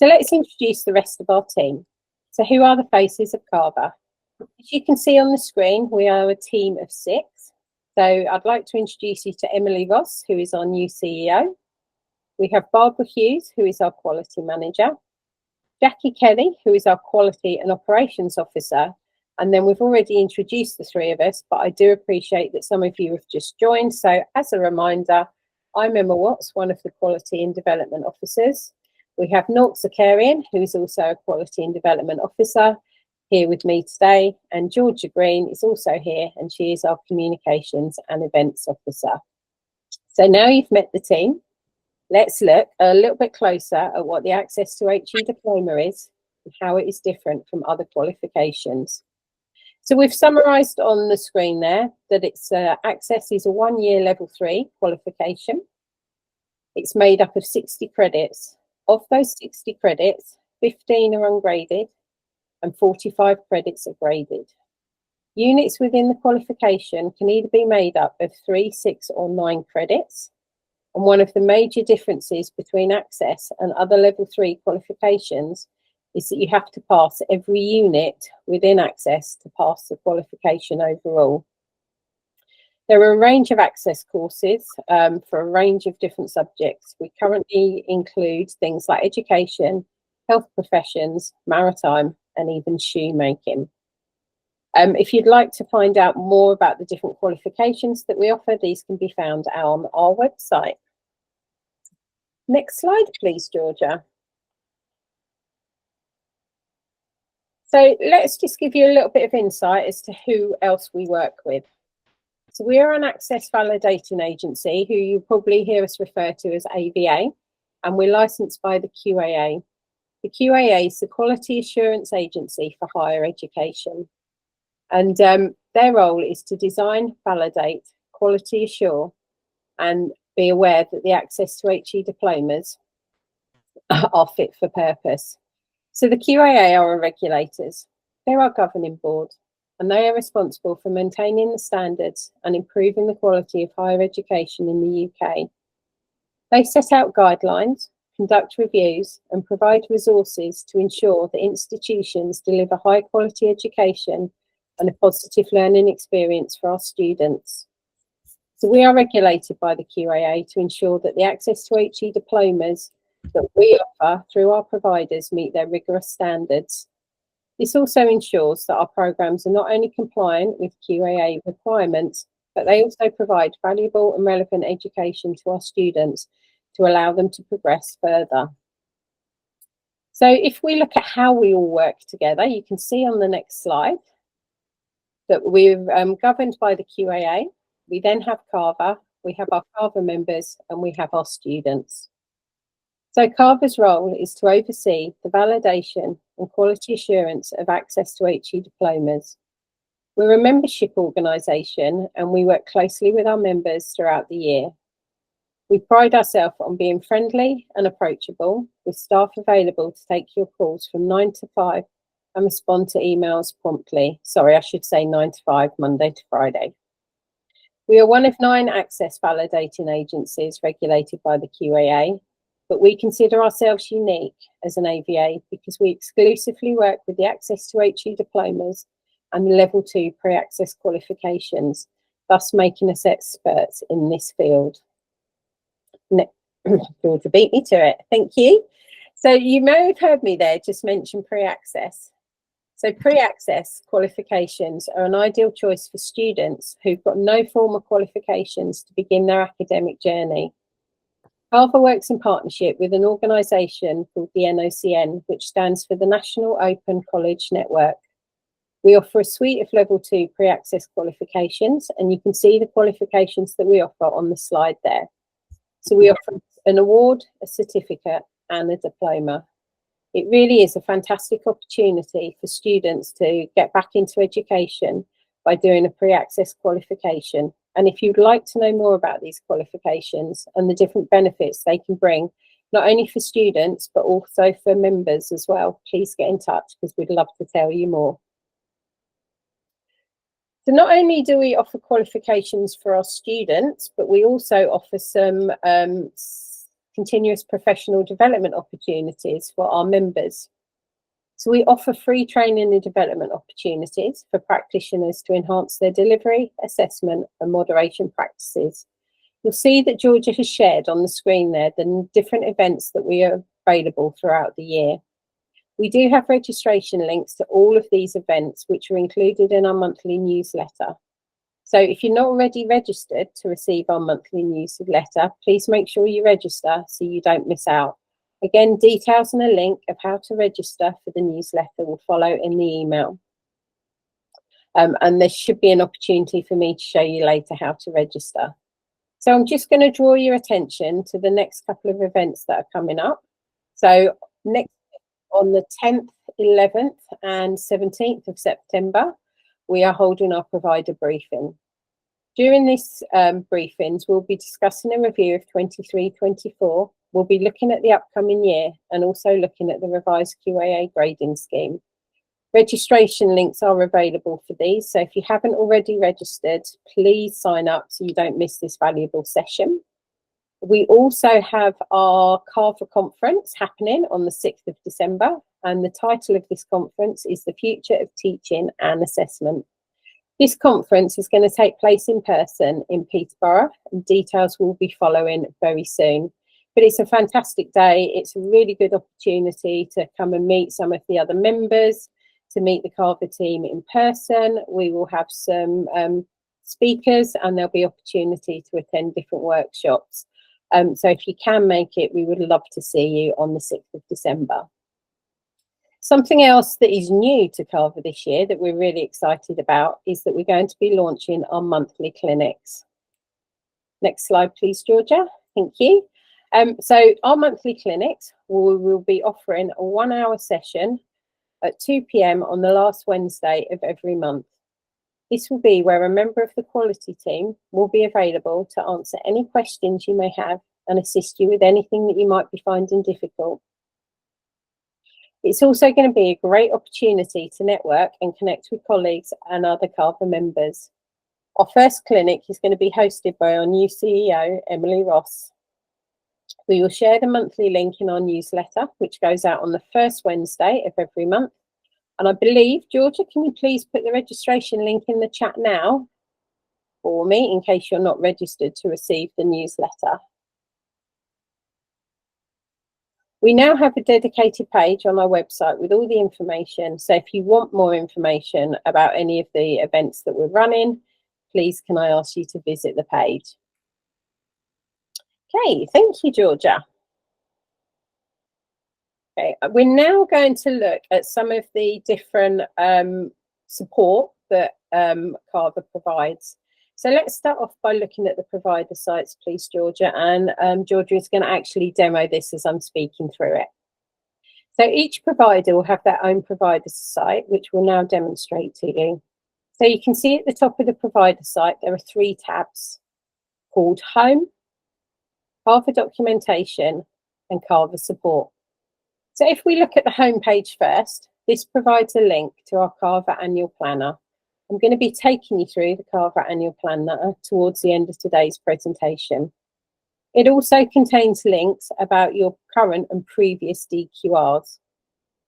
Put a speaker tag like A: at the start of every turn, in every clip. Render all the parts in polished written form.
A: So let's introduce the rest of our team. So who are the faces of CAVA? As you can see on the screen, we are a team of 6. So I'd like to introduce you to Emily Ross, who is our new CEO. We have Barbara Hughes, who is our quality manager. Jackie Kelly, who is our quality and operations officer. And then we've already introduced the 3 of us, but I do appreciate that some of you have just joined. So as a reminder, I'm Emma Watts, one of the quality and development officers. We have Nork Zakarian, who is also a quality and development officer, here with me today. And Georgia Green is also here, and she is our communications and events officer. So now you've met the team, let's look a little bit closer at what the Access to HE diploma is and how it is different from other qualifications. So we've summarised on the screen there that it's Access is a 1-year level 3 qualification. It's made up of 60 credits. Of those 60 credits, 15 are ungraded and 45 credits are graded. Units within the qualification can either be made up of 3, 6 or 9 credits. And one of the major differences between Access and other level 3 qualifications is that you have to pass every unit within Access to pass the qualification overall. There are a range of Access courses for a range of different subjects. We currently include things like education, health professions, maritime, and even shoemaking. If you'd like to find out more about the different qualifications that we offer, these can be found on our website. Next slide, please, Georgia. So let's just give you a little bit of insight as to who else we work with. So we are an Access validating agency who you probably hear us refer to as AVA, and we're licensed by the QAA. The QAA is the Quality Assurance Agency for Higher Education. And their role is to design, validate, quality assure, and be aware that the Access to HE diplomas are fit for purpose. So the QAA are our regulators. They're our governing board, and they are responsible for maintaining the standards and improving the quality of higher education in the UK. They set out guidelines, conduct reviews, and provide resources to ensure that institutions deliver high quality education and a positive learning experience for our students. So we are regulated by the QAA to ensure that the Access to HE diplomas that we offer through our providers meet their rigorous standards. This also ensures that our programmes are not only compliant with QAA requirements, but they also provide valuable and relevant education to our students to allow them to progress further. So if we look at how we all work together, you can see on the next slide that we're governed by the QAA. We then have CAVA, we have our CAVA members, and we have our students. So CAVA's role is to oversee the validation and quality assurance of Access to HE diplomas. We're a membership organisation and we work closely with our members throughout the year. We pride ourselves on being friendly and approachable, with staff available to take your calls from 9 to 5 and respond to emails promptly. Sorry, I should say 9 to 5, Monday to Friday. We are one of 9 Access validating agencies regulated by the QAA, but we consider ourselves unique as an AVA because we exclusively work with the Access to HE diplomas and the Level 2 pre-access qualifications, thus making us experts in this field. Georgia beat me to it, thank you. So you may have heard me there just mention pre-access. So pre-access qualifications are an ideal choice for students who've got no formal qualifications to begin their academic journey. CAVA works in partnership with an organisation called the NOCN, which stands for the National Open College Network. We offer a suite of Level 2 pre-access qualifications, and you can see the qualifications that we offer on the slide there. So we offer an award, a certificate, and a diploma. It really is a fantastic opportunity for students to get back into education by doing a pre-access qualification. And if you'd like to know more about these qualifications and the different benefits they can bring, not only for students, but also for members as well, please get in touch because we'd love to tell you more. So not only do we offer qualifications for our students, but we also offer some continuous professional development opportunities for our members. So we offer free training and development opportunities for practitioners to enhance their delivery, assessment and moderation practices. You'll see that Georgia has shared on the screen there the different events that we are available throughout the year. We do have registration links to all of these events, which are included in our monthly newsletter. So if you're not already registered to receive our monthly newsletter, please make sure you register so you don't miss out. Again, details and a link of how to register for the newsletter will follow in the email. And there should be an opportunity for me to show you later how to register. So I'm just going to draw your attention to the next couple of events that are coming up. So next on the 10th, 11th and 17th of September, we are holding our provider briefing. During this briefings, we'll be discussing a review of 23-24. We'll be looking at the upcoming year and also looking at the revised QAA grading scheme. Registration links are available for these, so if you haven't already registered, please sign up so you don't miss this valuable session. We also have our CAVA conference happening on the 6th of December, and the title of this conference is The Future of Teaching and Assessment. This conference is going to take place in person in Peterborough, and details will be following very soon. But it's a fantastic day. It's a really good opportunity to come and meet some of the other members, to meet the CAVA team in person. We will have some speakers and there'll be opportunity to attend different workshops. So if you can make it, we would love to see you on the 6th of December. Something else that is new to CAVA this year that we're really excited about is that we're going to be launching our monthly clinics. Next slide, please, Georgia. Thank you. So our monthly clinics, we will be offering a 1-hour session at 2 p.m. on the last Wednesday of every month. This will be where a member of the quality team will be available to answer any questions you may have and assist you with anything that you might be finding difficult. It's also going to be a great opportunity to network and connect with colleagues and other CAVA members. Our first clinic is going to be hosted by our new CEO, Emily Ross. We will share the monthly link in our newsletter, which goes out on the first Wednesday of every month. And I believe, Georgia, can you please put the registration link in the chat now for me, in case you're not registered to receive the newsletter? We now have a dedicated page on our website with all the information. So if you want more information about any of the events that we're running, please can I ask you to visit the page. Okay, thank you, Georgia. Okay, we're now going to look at some of the different support that CAVA provides. So let's start off by looking at the provider sites, please, Georgia. And Georgia is going to actually demo this as I'm speaking through it. So each provider will have their own provider site, which we'll now demonstrate to you. So you can see at the top of the provider site, there are 3 tabs called Home, CAVA Documentation, and CAVA Support. So if we look at the home page first, this provides a link to our CAVA annual planner. I'm going to be taking you through the CAVA annual planner towards the end of today's presentation. It also contains links about your current and previous DQRs.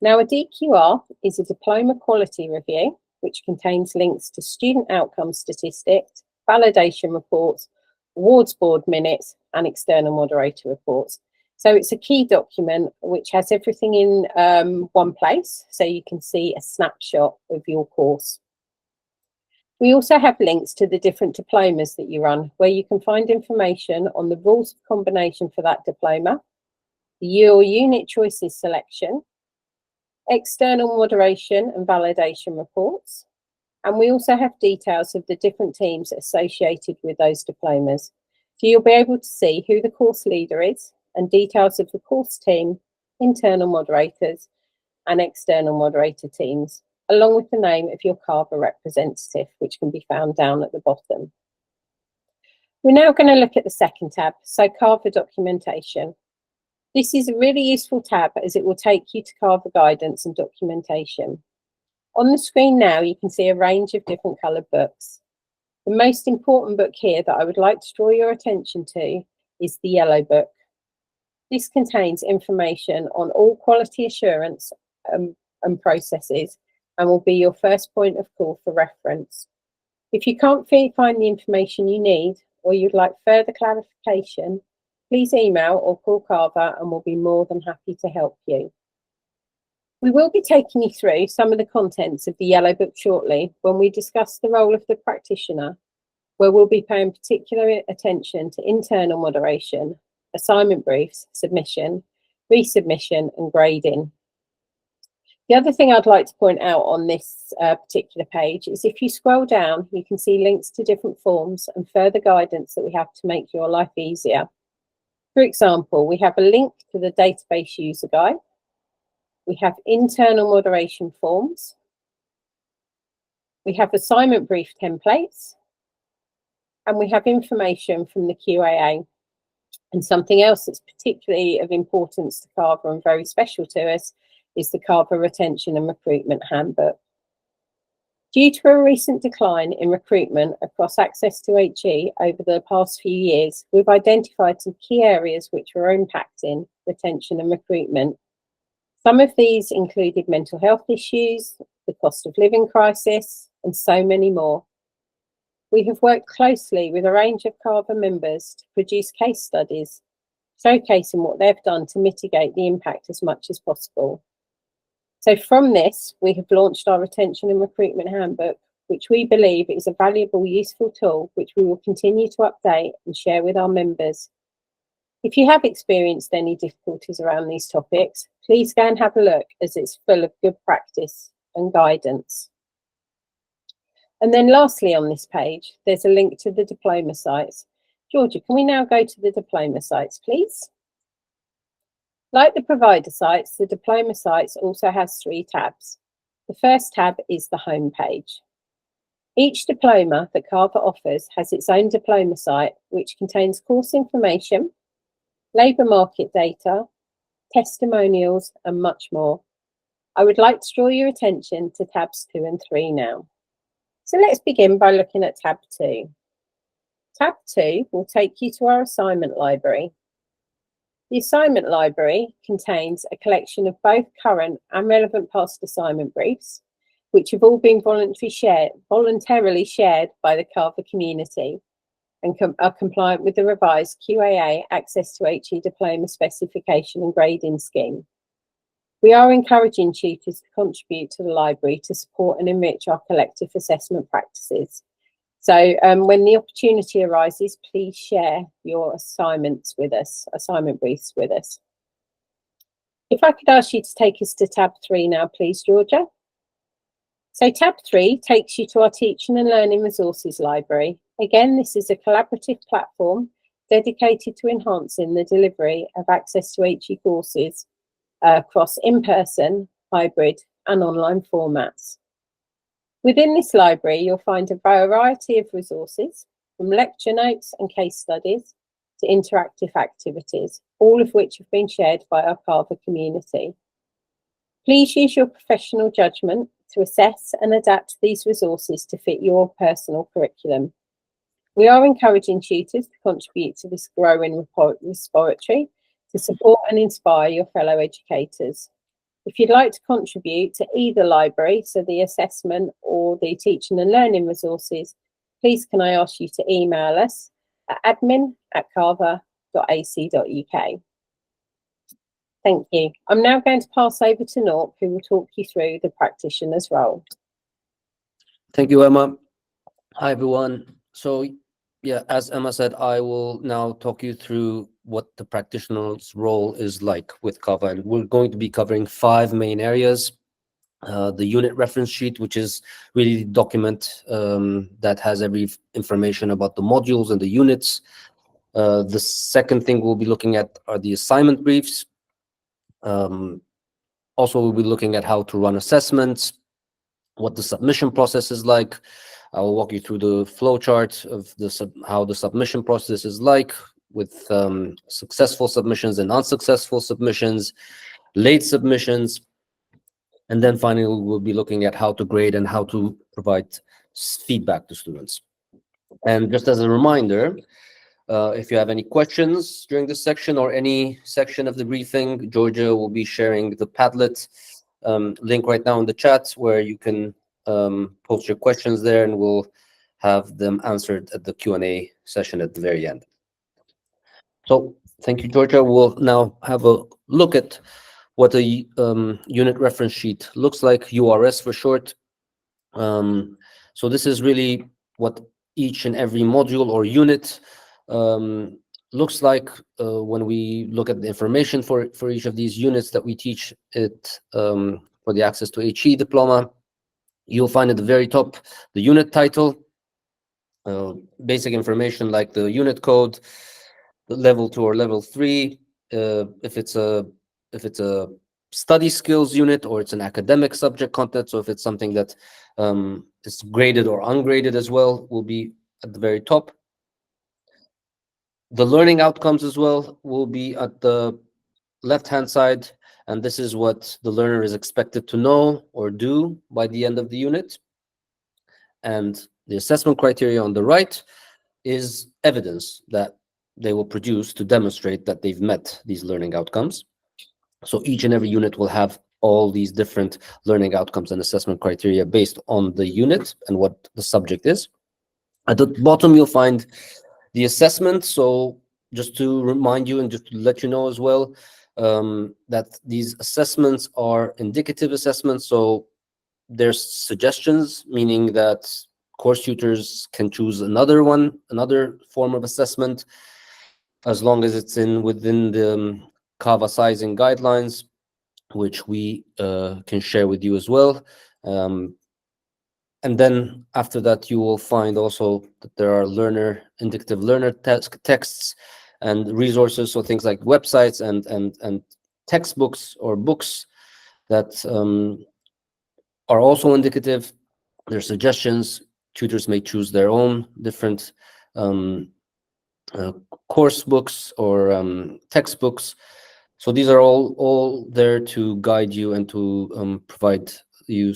A: Now, a DQR is a diploma quality review, which contains links to student outcome statistics, validation reports, awards board minutes, and external moderator reports. So it's a key document which has everything in one place, so you can see a snapshot of your course. We also have links to the different diplomas that you run, where you can find information on the rules of combination for that diploma, your unit choices selection, external moderation and validation reports, and we also have details of the different teams associated with those diplomas. So you'll be able to see who the course leader is and details of the course team, internal moderators and external moderator teams, along with the name of your CAVA representative, which can be found down at the bottom. We're now going to look at the second tab, so CAVA Documentation. This is a really useful tab as it will take you to CAVA guidance and documentation. On the screen now, you can see a range of different coloured books. The most important book here that I would like to draw your attention to is the yellow book. This contains information on all quality assurance and processes and will be your first point of call for reference. If you can't find the information you need or you'd like further clarification, please email or call CAVA and we'll be more than happy to help you. We will be taking you through some of the contents of the Yellow Book shortly when we discuss the role of the practitioner, where we'll be paying particular attention to internal moderation, assignment briefs, submission, resubmission and grading. The other thing I'd like to point out on this particular page is if you scroll down, you can see links to different forms and further guidance that we have to make your life easier. For example, we have a link to the database user guide. We have internal moderation forms. We have assignment brief templates. And we have information from the QAA. And something else that's particularly of importance to CAVA and very special to us is the CAVA Retention and Recruitment Handbook. Due to a recent decline in recruitment across Access to HE over the past few years, we've identified some key areas which were impacting retention and recruitment. Some of these included mental health issues, the cost of living crisis, and so many more. We have worked closely with a range of CAVA members to produce case studies, showcasing what they've done to mitigate the impact as much as possible. So from this, we have launched our Retention and Recruitment Handbook, which we believe is a valuable, useful tool, which we will continue to update and share with our members. If you have experienced any difficulties around these topics, please go and have a look, as it's full of good practice and guidance. And then lastly on this page, there's a link to the diploma sites. Georgia, can we now go to the diploma sites, please? Like the provider sites, the diploma sites also has 3 tabs. The first tab is the home page. Each diploma that CAVA offers has its own diploma site, which contains course information, labour market data, testimonials, and much more. I would like to draw your attention to tabs 2 and 3 now. So let's begin by looking at tab 2. Tab 2 will take you to our assignment library. The assignment library contains a collection of both current and relevant past assignment briefs, which have all been voluntarily shared by the CAVA community and are compliant with the revised QAA Access to HE Diploma Specification and Grading Scheme. We are encouraging tutors to contribute to the library to support and enrich our collective assessment practices. So when the opportunity arises, please share your assignments with us, assignment briefs with us. If I could ask you to take us to tab 3 now, please, Georgia. So tab 3 takes you to our Teaching and Learning Resources Library. Again, this is a collaborative platform dedicated to enhancing the delivery of Access to HE courses across in-person, hybrid and online formats. Within this library, you'll find a variety of resources, from lecture notes and case studies to interactive activities, all of which have been shared by our CAVA community. Please use your professional judgment to assess and adapt these resources to fit your personal curriculum. We are encouraging tutors to contribute to this growing repository to support and inspire your fellow educators. If you'd like to contribute to either library, so the assessment or the teaching and learning resources, please can I ask you to email us at admin@cava.ac.uk. Thank you. I'm now going to pass over to Nork, who will talk you through the practitioner's role.
B: Thank you, Emma. Hi, everyone. So, yeah, as Emma said, I will now talk you through what the practitioner's role is like with CAVA. And we're going to be covering 5 main areas. The unit reference sheet, which is really the document that has every information about the modules and the units. The second thing we'll be looking at are the assignment briefs. Also, we'll be looking at how to run assessments, what the submission process is like. I will walk you through the flow chart of how the submission process is like, with successful submissions and unsuccessful submissions, late submissions, and then finally we'll be looking at how to grade and how to provide feedback to students. And just as a reminder, If you have any questions during this section or any section of the briefing, Georgia will be sharing the Padlet link right now in the chat, where you can post your questions there, and we'll have them answered at the Q&A session at the very end. So thank you, Georgia. We'll now have a look at what a unit reference sheet looks like, URS for short. So this is really what each and every module or unit looks like when we look at the information for each of these units that we teach it for the Access to HE diploma. You'll find at the very top the unit title, basic information like the unit code, the level 2 or level 3, if it's a study skills unit, or it's an academic subject content. So if it's something that is graded or ungraded as well, will be at the very top. The learning outcomes as well will be at the left-hand side, and this is what the learner is expected to know or do by the end of the unit. And the assessment criteria on the right is evidence that they will produce to demonstrate that they've met these learning outcomes. So each and every unit will have all these different learning outcomes and assessment criteria based on the unit and what the subject is. At the bottom, you'll find the assessment. So just to remind you and just to let you know as well, that these assessments are indicative assessments. So there's suggestions, meaning that course tutors can choose another form of assessment, as long as it's within the CAVA sizing guidelines, which we can share with you as well. And then after that, you will find also that there are indicative learner texts and resources, so things like websites and textbooks or books that are also indicative. There are suggestions. Tutors may choose their own different course books or textbooks. So these are all there to guide you and to provide you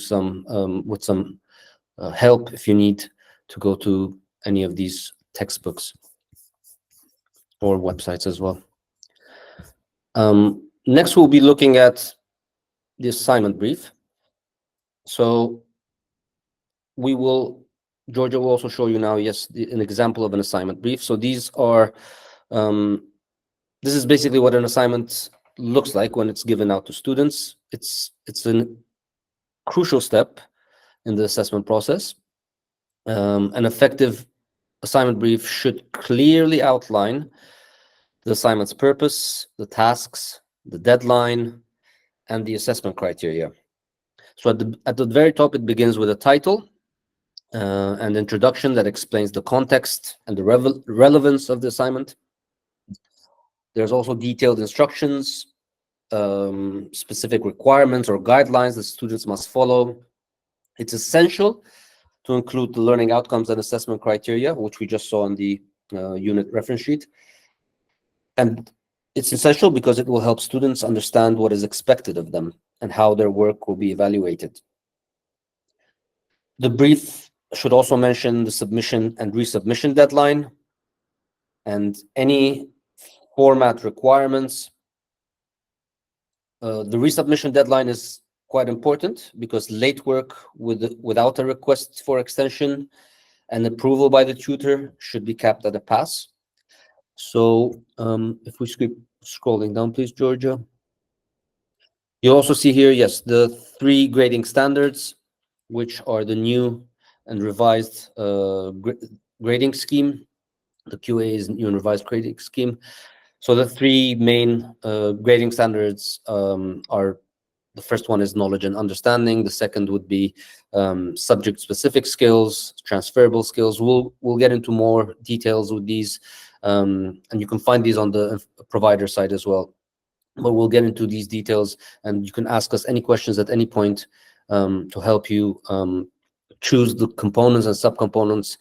B: with some help if you need to go to any of these textbooks or websites as well. Next, we'll be looking at the assignment brief. So Georgia will also show you now, an example of an assignment brief. So these are, this is basically what an assignment looks like when it's given out to students. It's a crucial step in the assessment process. An effective assignment brief should clearly outline the assignment's purpose, the tasks, the deadline, and the assessment criteria. So at the very top, it begins with a title and introduction that explains the context and the relevance of the assignment. There's also detailed instructions, specific requirements or guidelines that students must follow. It's essential to include the learning outcomes and assessment criteria, which we just saw on the unit reference sheet. And it's essential because it will help students understand what is expected of them and how their work will be evaluated. The brief should also mention the submission and resubmission deadline and any format requirements. The resubmission deadline is quite important because late work without a request for extension and approval by the tutor should be capped at a pass. So if we keep scrolling down, please, Georgia. You also see here, yes, the 3 grading standards, which are the new and revised grading scheme. The QA is new and revised grading scheme. So the 3 main grading standards are, the first one is knowledge and understanding. The second would be subject-specific skills, transferable skills. We'll get into more details with these, and you can find these on the provider side as well. But we'll get into these details, and you can ask us any questions at any point to help you choose the components and subcomponents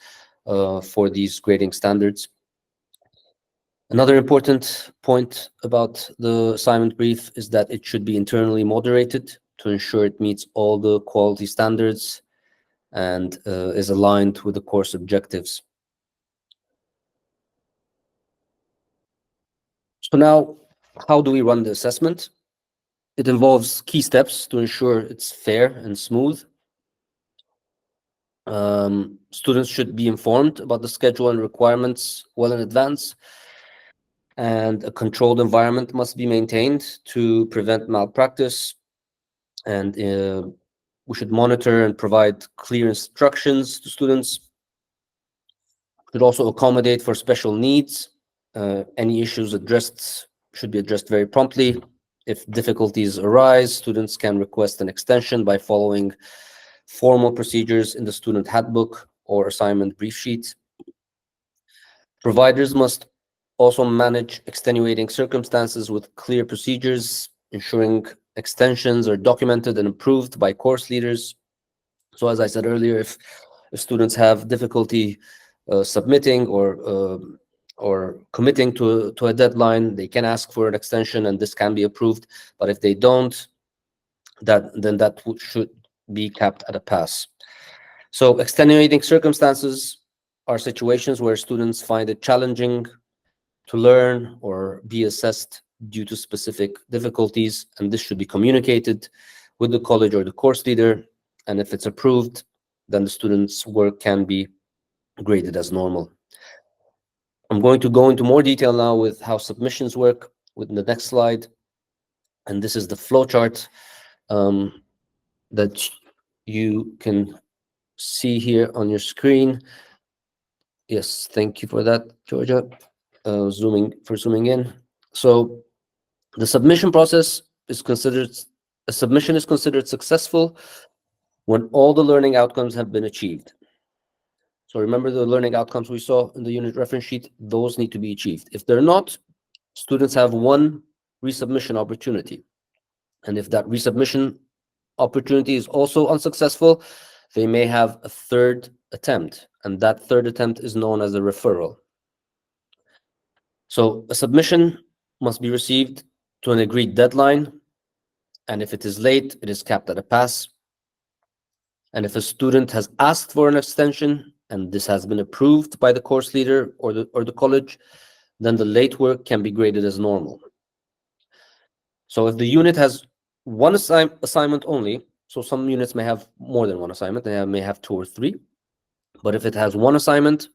B: for these grading standards. Another important point about the assignment brief is that it should be internally moderated to ensure it meets all the quality standards and is aligned with the course objectives. So now, how do we run the assessment? It involves key steps to ensure it's fair and smooth. Students should be informed about the schedule and requirements well in advance, and a controlled environment must be maintained to prevent malpractice. And we should monitor and provide clear instructions to students. Should also accommodate for special needs. Any issues addressed should be addressed very promptly. If difficulties arise, students can request an extension by following formal procedures in the student handbook or assignment brief sheet. Providers must also manage extenuating circumstances with clear procedures, ensuring extensions are documented and approved by course leaders. So as I said earlier, if students have difficulty submitting or committing to a deadline, they can ask for an extension and this can be approved. But if they don't, then that should be capped at a pass. So extenuating circumstances are situations where students find it challenging to learn or be assessed due to specific difficulties, and this should be communicated with the college or the course leader. And if it's approved, then the student's work can be graded as normal. I'm going to go into more detail now with how submissions work with the next slide. And this is the flowchart that you can see here on your screen. Yes, thank you for that, Georgia. Zooming in. So the submission process is considered, a submission is considered successful when all the learning outcomes have been achieved. So remember the learning outcomes we saw in the unit reference sheet, those need to be achieved. If they're not, students have one resubmission opportunity. And if that resubmission opportunity is also unsuccessful, they may have a third attempt, and that third attempt is known as a referral. So a submission must be received to an agreed deadline, and if it is late, it is capped at a pass. And if a student has asked for an extension and this has been approved by the course leader or the college, then the late work can be graded as normal. So if the unit has one assignment only, so some units may have more than one assignment, they may have 2 or 3, but if it has one assignment,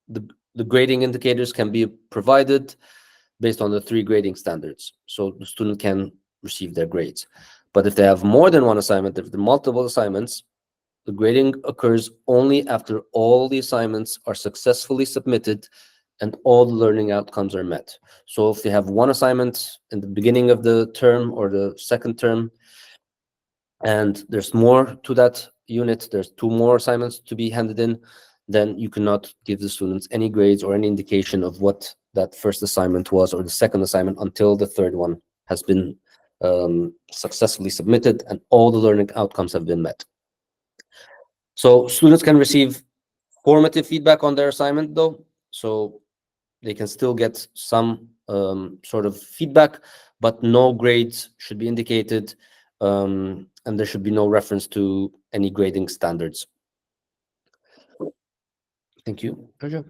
B: the grading indicators can be provided based on the 3 grading standards, so the student can receive their grades. But if they have more than one assignment, if there are multiple assignments, the grading occurs only after all the assignments are successfully submitted and all the learning outcomes are met. So if they have one assignment in the beginning of the term or the second term, and there's more to that unit, there's 2 more assignments to be handed in, then you cannot give the students any grades or any indication of what that first assignment was or the second assignment until the third one has been successfully submitted and all the learning outcomes have been met. So students can receive formative feedback on their assignment though, so they can still get some sort of feedback, but no grades should be indicated, and there should be no reference to any grading standards. Thank you, Georgia.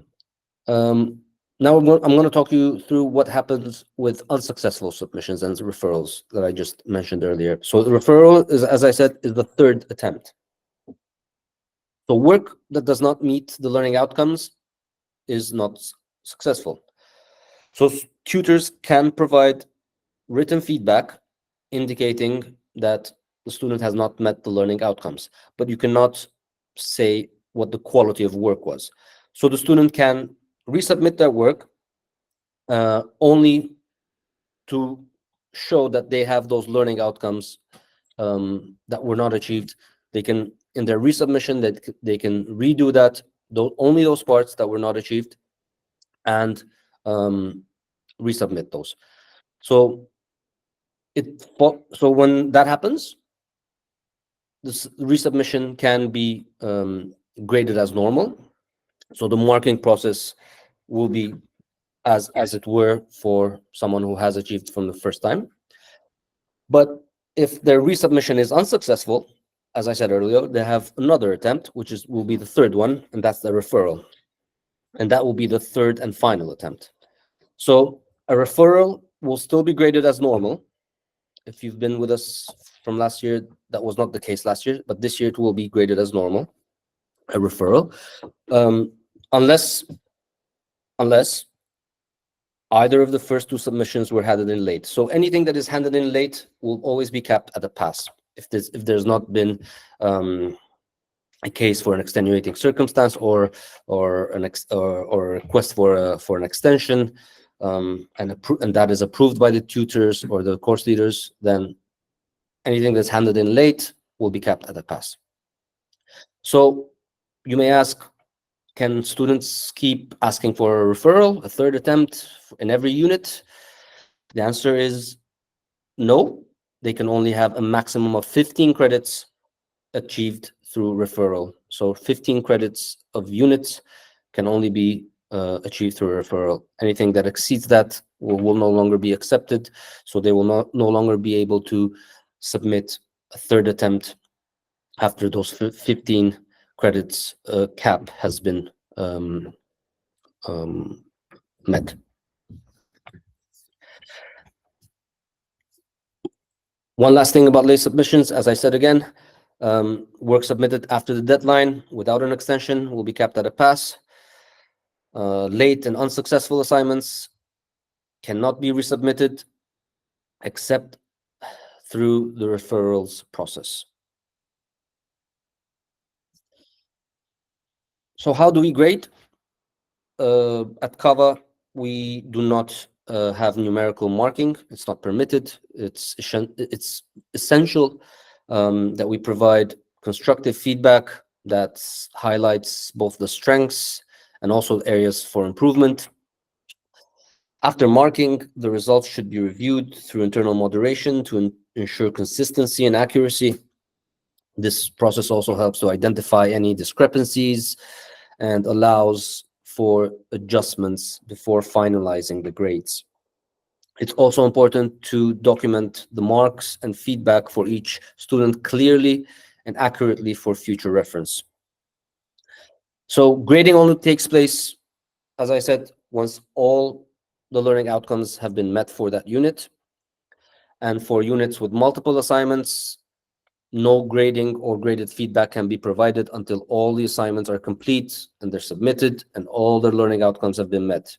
B: Now I'm going to talk you through what happens with unsuccessful submissions and referrals that I just mentioned earlier. So the referral is, as I said, is the third attempt. So work that does not meet the learning outcomes is not successful. So tutors can provide written feedback indicating that the student has not met the learning outcomes, but you cannot say what the quality of work was. So the student can resubmit their work only to show that they have those learning outcomes that were not achieved. They can, in their resubmission, that they can redo that, only those parts that were not achieved, and resubmit those. So when that happens, this resubmission can be graded as normal. So the marking process will be as it were for someone who has achieved from the first time. But if their resubmission is unsuccessful, as I said earlier, they have another attempt, which will be the third one, and that's the referral. And that will be the third and final attempt. So A referral will still be graded as normal. If you've been with us from last year, that was not the case last year, but this year it will be graded as normal, a referral, um, unless either of the first two submissions were handed in late. So anything that is handed in late will always be capped at a pass. If there's not been a case for an extenuating circumstance or a request for an extension, and that is approved by the tutors or the course leaders, then anything that's handed in late will be capped at a pass. So you may ask, can students keep asking for a referral, a third attempt in every unit? The answer is no. They can only have a maximum of 15 credits achieved through referral. So 15 credits of units can only be achieved through referral. Anything that exceeds that will no longer be accepted. So they will no longer be able to submit a third attempt after those 15 credits cap has been met. One last thing about late submissions, as I said again, work submitted after the deadline without an extension will be capped at a pass. Late and unsuccessful assignments cannot be resubmitted except through the referrals process. So how do we grade? At CAVA, we do not have numerical marking. It's not permitted. It's essential that we provide constructive feedback that highlights both the strengths and also areas for improvement. After marking, the results should be reviewed through internal moderation to ensure consistency and accuracy. This process also helps to identify any discrepancies and allows for adjustments before finalizing the grades. It's also important to document the marks and feedback for each student clearly and accurately for future reference. So grading only takes place, as I said, once all the learning outcomes have been met for that unit. And for units with multiple assignments, no grading or graded feedback can be provided until all the assignments are complete and they're submitted and all their learning outcomes have been met.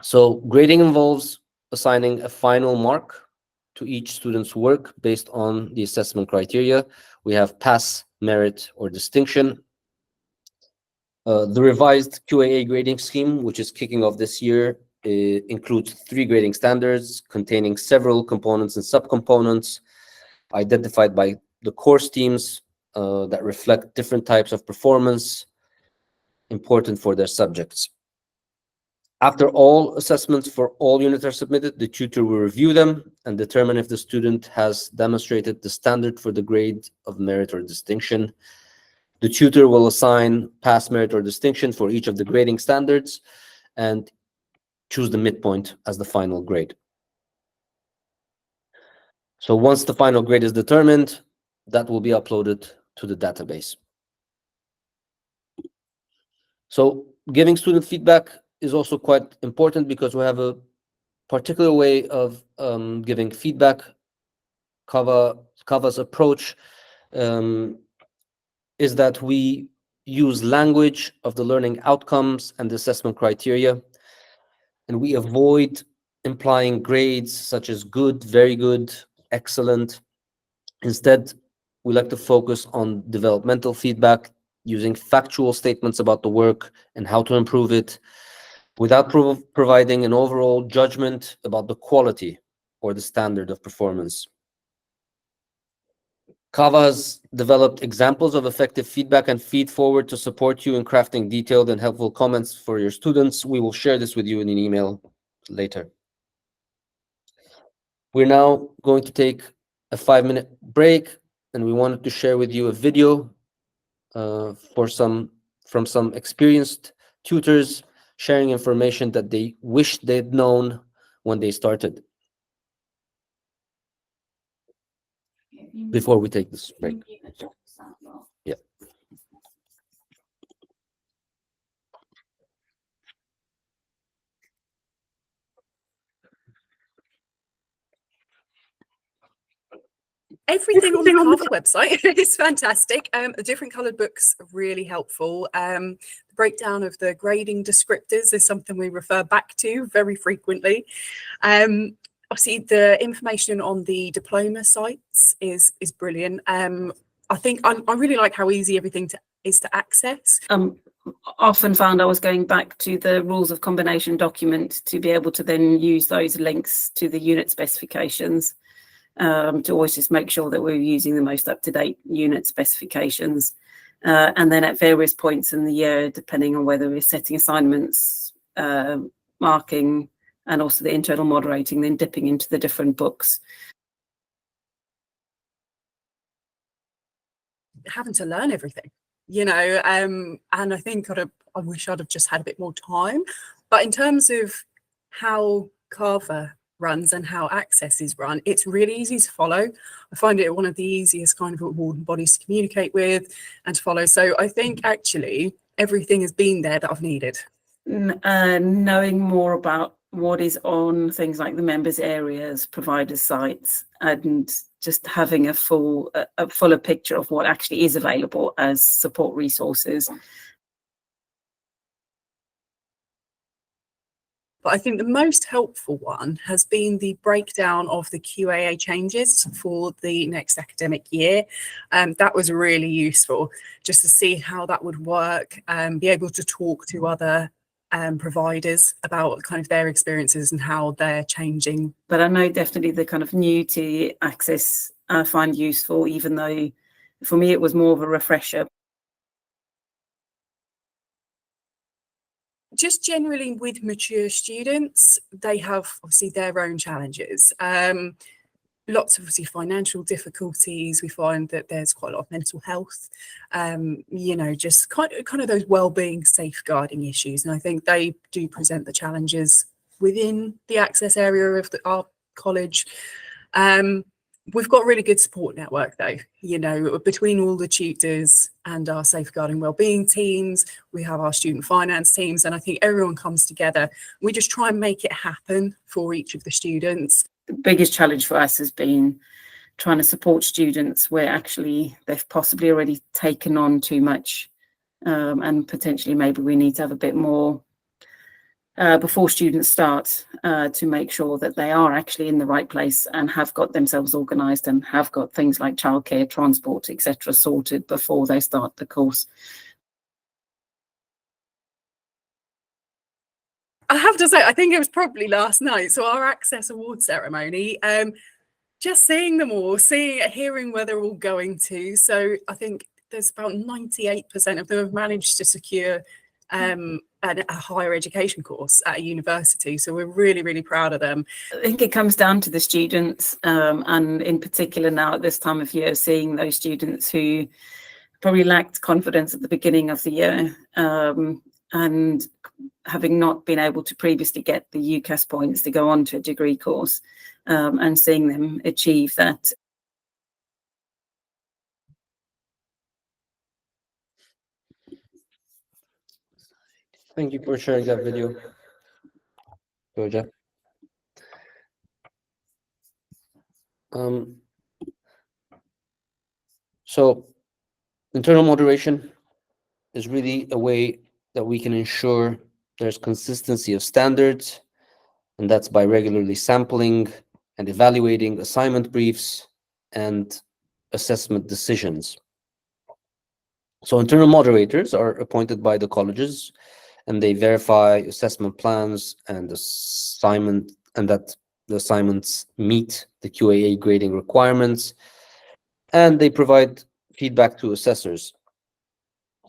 B: So grading involves assigning a final mark to each student's work based on the assessment criteria. We have pass, merit, or distinction. The revised QAA grading scheme, which is kicking off this year, includes 3 grading standards containing several components and subcomponents identified by the course teams that reflect different types of performance important for their subjects. After all assessments for all units are submitted, the tutor will review them and determine if the student has demonstrated the standard for the grade of merit or distinction. The tutor will assign pass, merit, or distinction for each of the grading standards and choose the midpoint as the final grade. So once the final grade is determined, that will be uploaded to the database. So giving student feedback is also quite important because we have a particular way of giving feedback. CAVA's approach is that we use language of the learning outcomes and the assessment criteria, and we avoid implying grades such as good, very good, excellent. Instead, we like to focus on developmental feedback using factual statements about the work and how to improve it without providing an overall judgment about the quality or the standard of performance. CAVA has developed examples of effective feedback and feed forward to support you in crafting detailed and helpful comments for your students. We will share this with you in an email later. We're now going to take a 5-minute break, and we wanted to share with you a video from some experienced tutors sharing information that they wish they'd known when they started. Before we take this break. Yeah.
C: Everything on the CAVA website is fantastic. The different coloured books are really helpful. The breakdown of the grading descriptors is something we refer back to very frequently. Obviously, the information on the diploma sites is brilliant. I think I really like how easy everything is to access.
D: Often found I was going back to the rules of combination document to be able to then use those links to the unit specifications. To always just make sure that we're using the most up-to-date unit specifications. And then at various points in the year, depending on whether we're setting assignments, marking, and also the internal moderating, then dipping into the different books.
C: Having to learn everything, you know, and I think I wish I'd have just had a bit more time. But in terms of how CAVA runs and how Access is run, it's really easy to follow. I find it one of the easiest kind of award bodies to communicate with and to follow. So I think actually everything has been there that I've needed.
D: Knowing more about what is on things like the members areas, provider sites, and just having a fuller picture of what actually is available as support resources.
C: But I think the most helpful one has been the breakdown of the QAA changes for the next academic year. That was really useful just to see how that would work and be able to talk to other providers about kind of their experiences and how they're changing.
D: But I know definitely the kind of new to Access I find useful, even though for me it was more of a refresher.
C: Just generally with mature students, they have obviously their own challenges. Lots of obviously financial difficulties. We find that there's quite a lot of mental health, you know, just kind of those well-being safeguarding issues. And I think they do present the challenges within the Access area of our college. We've got a really good support network though, you know, between all the tutors and our safeguarding wellbeing teams, we have our student finance teams, and I think everyone comes together. We just try and make it happen for each of the students.
D: The biggest challenge for us has been trying to support students where actually they've possibly already taken on too much, and potentially maybe we need to have a bit more before students start to make sure that they are actually in the right place and have got themselves organised and have got things like childcare, transport, etc. sorted before they start the course.
C: I have to say, I think it was probably last night. So our Access Award ceremony, just seeing them all, hearing where they're all going to. So I think there's about 98% of them have managed to secure a higher education course at a university. So we're really, really proud of them.
D: I think it comes down to the students, and in particular now at this time of year, seeing those students who probably lacked confidence at the beginning of the year, and having not been able to previously get the UCAS points to go on to a degree course, and seeing them achieve that.
B: Thank you for sharing that video, Georgia. So internal moderation is really a way that we can ensure there's consistency of standards, and that's by regularly sampling and evaluating assignment briefs and assessment decisions. So internal moderators are appointed by the colleges, and they verify assessment plans and that the assignments meet the QAA grading requirements, and they provide feedback to assessors.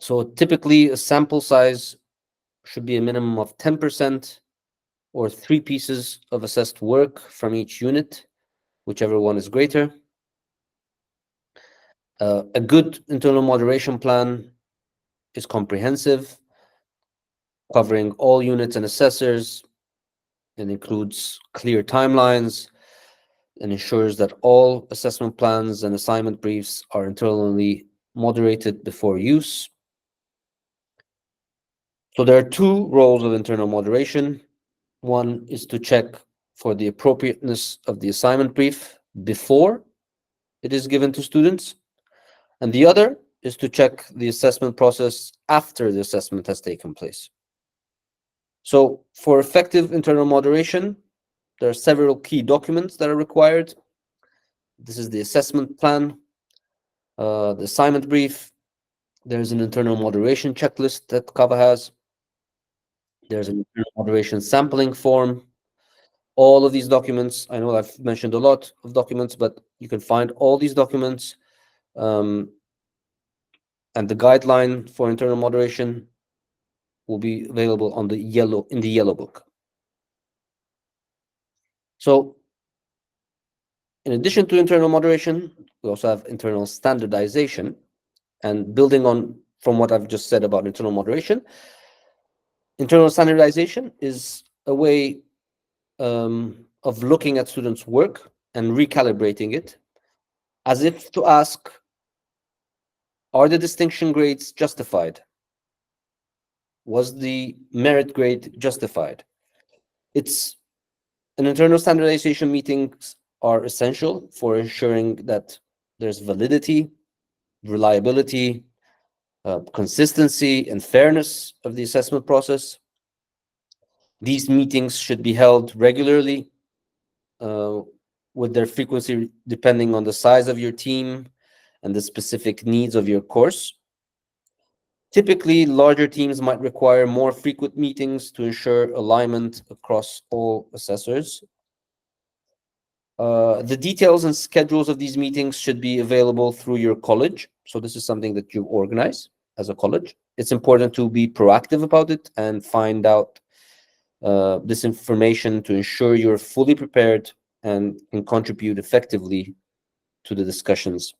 B: So typically a sample size should be a minimum of 10% or 3 pieces of assessed work from each unit, whichever one is greater. A good internal moderation plan is comprehensive, covering all units and assessors. It includes clear timelines and ensures that all assessment plans and assignment briefs are internally moderated before use. So there are 2 roles of internal moderation. One is to check for the appropriateness of the assignment brief before it is given to students, and the other is to check the assessment process after the assessment has taken place. So for effective internal moderation, there are several key documents that are required. This is the assessment plan, the assignment brief. There's an internal moderation checklist that CAVA has. There's an internal moderation sampling form. All of these documents, I know I've mentioned a lot of documents, but you can find all these documents and the guideline for internal moderation will be available on the yellow book. So in addition to internal moderation, we also have internal standardization. And building on from what I've just said about internal moderation, internal standardization is a way of looking at students' work and recalibrating it as if to ask, are the distinction grades justified? Was the merit grade justified? It's an internal standardization meetings are essential for ensuring that there's validity, reliability, consistency, and fairness of the assessment process. These meetings should be held regularly with their frequency depending on the size of your team and the specific needs of your course. Typically, larger teams might require more frequent meetings to ensure alignment across all assessors. The details and schedules of these meetings should be available through your college. So this is something that you organize as a college. It's important to be proactive about it and find out this information to ensure you're fully prepared and can contribute effectively to the discussions.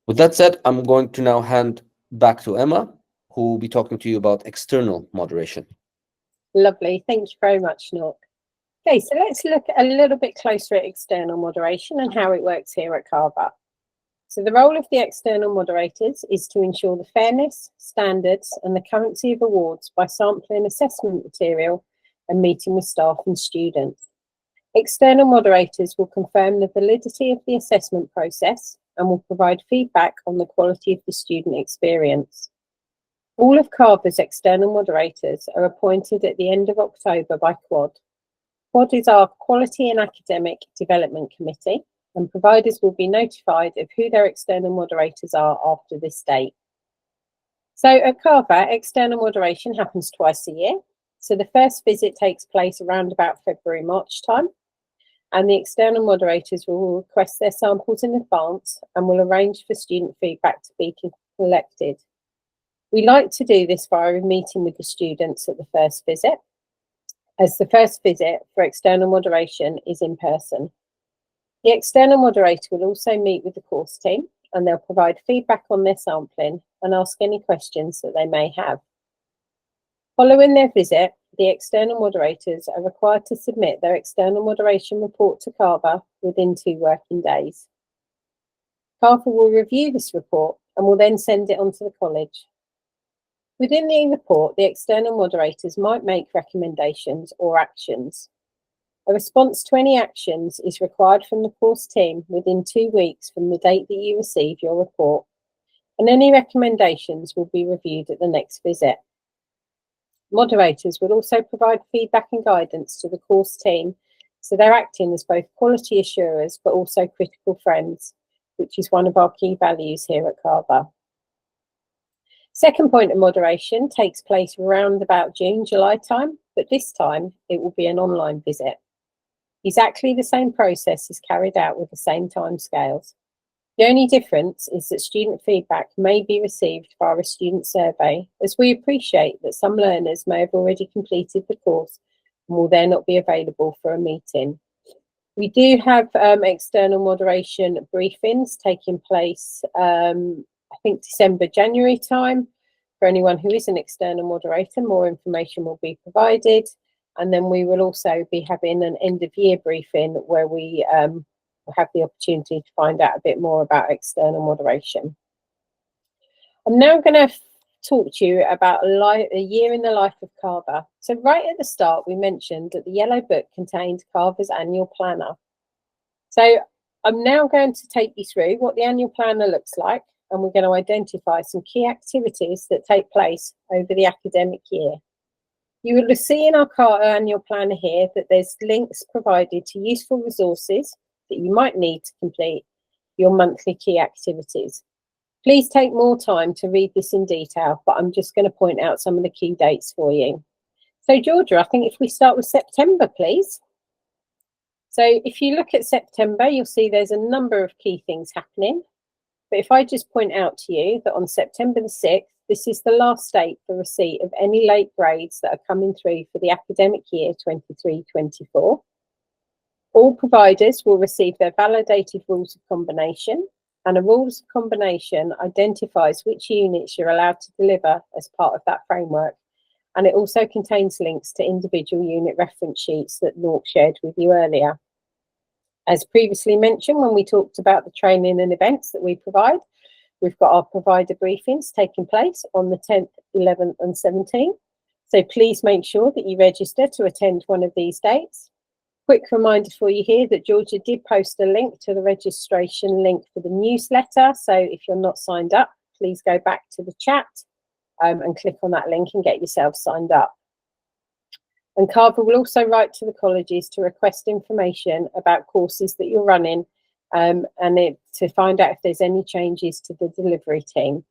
B: With that said, I'm going to now hand back to Emma, who will be talking to you about external moderation.
A: Lovely. Thank you very much, Nork. Okay, so let's look a little bit closer at external moderation and how it works here at CAVA. So the role of the external moderators is to ensure the fairness, standards, and the currency of awards by sampling assessment material and meeting with staff and students. External moderators will confirm the validity of the assessment process and will provide feedback on the quality of the student experience. All of CAVA's external moderators are appointed at the end of October by Quad. Quad is our Quality and Academic Development Committee, and providers will be notified of who their external moderators are after this date. So at CAVA, external moderation happens twice a year. So the first visit takes place around about February, March time, and the external moderators will request their samples in advance and will arrange for student feedback to be collected. We like to do this via a meeting with the students at the first visit, as the first visit for external moderation is in person. The external moderator will also meet with the course team and they'll provide feedback on their sampling and ask any questions that they may have. Following their visit, the external moderators are required to submit their external moderation report to CAVA within 2 working days. CAVA will review this report and will then send it on to the college. Within the report, the external moderators might make recommendations or actions. A response to any actions is required from the course team within 2 weeks from the date that you receive your report, and any recommendations will be reviewed at the next visit. Moderators will also provide feedback and guidance to the course team, so they're acting as both quality assurers but also critical friends, which is one of our key values here at CAVA. Second point of moderation takes place around about June, July time, but this time it will be an online visit. Exactly the same process is carried out with the same timescales. The only difference is that student feedback may be received via a student survey, as we appreciate that some learners may have already completed the course and will then not be available for a meeting. We do have external moderation briefings taking place, I think December, January time. For anyone who is an external moderator, more information will be provided. And then we will also be having an end of year briefing where we have the opportunity to find out a bit more about external moderation. I'm now going to talk to you about a year in the life of CAVA. So right at the start, we mentioned that the yellow book contained CAVA's annual planner. So I'm now going to take you through what the annual planner looks like, and we're going to identify some key activities that take place over the academic year. You will see in our CAVA annual planner here that there's links provided to useful resources that you might need to complete your monthly key activities. Please take more time to read this in detail, but I'm just going to point out some of the key dates for you. So Georgia, I think if we start with September, please. So if you look at September, you'll see there's a number of key things happening. But if I just point out to you that on September the 6th, this is the last date for receipt of any late grades that are coming through for the academic year 23-24. All providers will receive their validated rules of combination, and a rules of combination identifies which units you're allowed to deliver as part of that framework. And it also contains links to individual unit reference sheets that Nork shared with you earlier. As previously mentioned, when we talked about the training and events that we provide, we've got our provider briefings taking place on the 10th, 11th and 17th. So please make sure that you register to attend one of these dates. Quick reminder for you here that Georgia did post a link to the registration link for the newsletter. So if you're not signed up, please go back to the chat and click on that link and get yourself signed up. And CAVA will also write to the colleges to request information about courses that you're running to find out if there's any changes to the delivery team.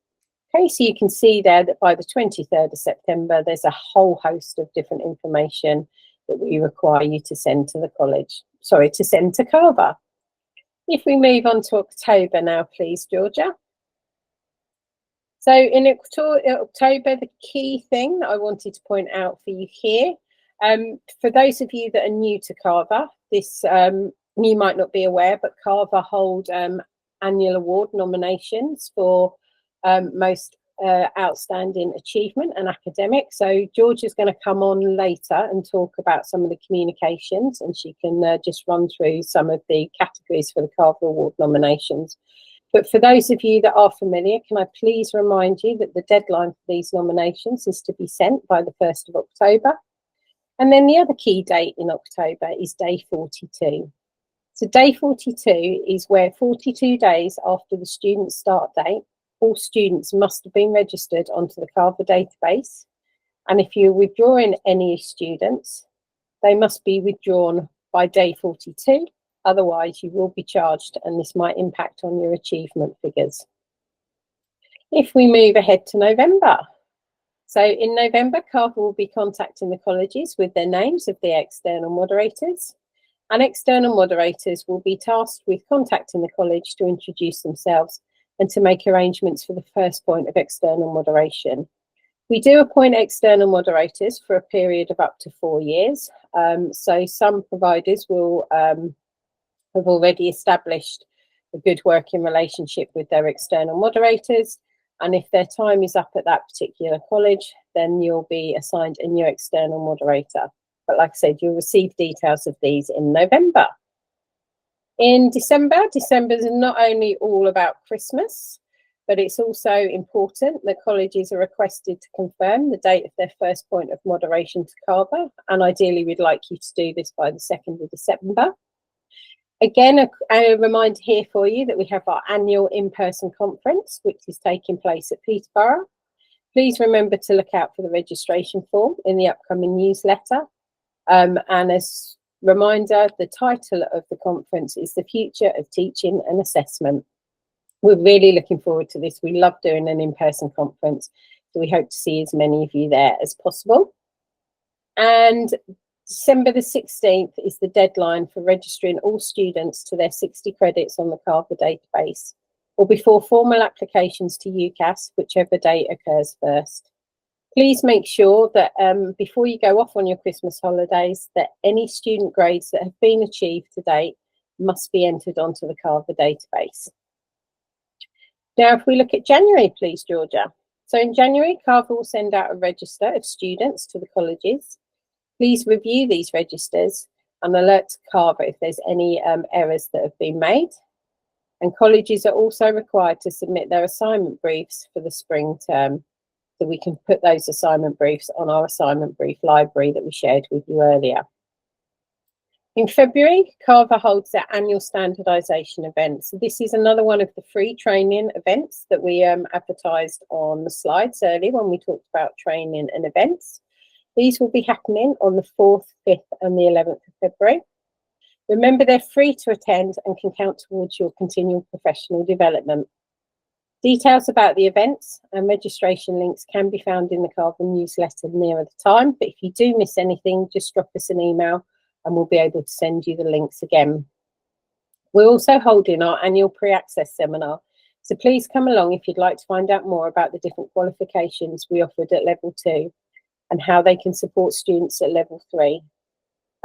A: Okay, so you can see there that by the 23rd of September, there's a whole host of different information that we require you to send to the college, to send to CAVA. If we move on to October now, please, Georgia. So in October, the key thing that I wanted to point out for you here, for those of you that are new to CAVA, this you might not be aware, but CAVA hold annual award nominations for most outstanding achievement and academic. So Georgia's going to come on later and talk about some of the communications, and she can just run through some of the categories for the CAVA award nominations. But for those of you that are familiar, can I please remind you that the deadline for these nominations is to be sent by the 1st of October. And then the other key date in October is day 42. So day 42 is where 42 days after the student's start date, all students must have been registered onto the CAVA database. And if you're withdrawing any students, they must be withdrawn by day 42. Otherwise, you will be charged, and this might impact on your achievement figures. If we move ahead to November. So in November, CAVA will be contacting the colleges with their names of the external moderators. And external moderators will be tasked with contacting the college to introduce themselves and to make arrangements for the first point of external moderation. We do appoint external moderators for a period of up to 4 years. So some providers will have already established a good working relationship with their external moderators. And if their time is up at that particular college, then you'll be assigned a new external moderator. But like I said, you'll receive details of these in November. In December, December's not only all about Christmas, but it's also important that colleges are requested to confirm the date of their first point of moderation to CAVA. And ideally, we'd like you to do this by the 2nd of December. Again, a reminder here for you that we have our annual in-person conference, which is taking place at Peterborough. Please remember to look out for the registration form in the upcoming newsletter. And as a reminder, the title of the conference is The Future of Teaching and Assessment. We're really looking forward to this. We love doing an in-person conference, so we hope to see as many of you there as possible. And December the 16th is the deadline for registering all students to their 60 credits on the CAVA database, or before formal applications to UCAS, whichever date occurs first. Please make sure that before you go off on your Christmas holidays, that any student grades that have been achieved to date must be entered onto the CAVA database. Now, if we look at January, please, Georgia. So in January, CAVA will send out a register of students to the colleges. Please review these registers and alert CAVA if there's any errors that have been made. And colleges are also required to submit their assignment briefs for the spring term, so we can put those assignment briefs on our assignment brief library that we shared with you earlier. In February, CAVA holds their annual standardisation event. So this is another one of the free training events that we advertised on the slides earlier when we talked about training and events. These will be happening on the 4th, 5th and the 11th of February. Remember, they're free to attend and can count towards your continual professional development. Details about the events and registration links can be found in the CAVA newsletter nearer the time, but if you do miss anything, just drop us an email and we'll be able to send you the links again. We're also holding our annual pre-access seminar, so please come along if you'd like to find out more about the different qualifications we offered at level 2 and how they can support students at level 3.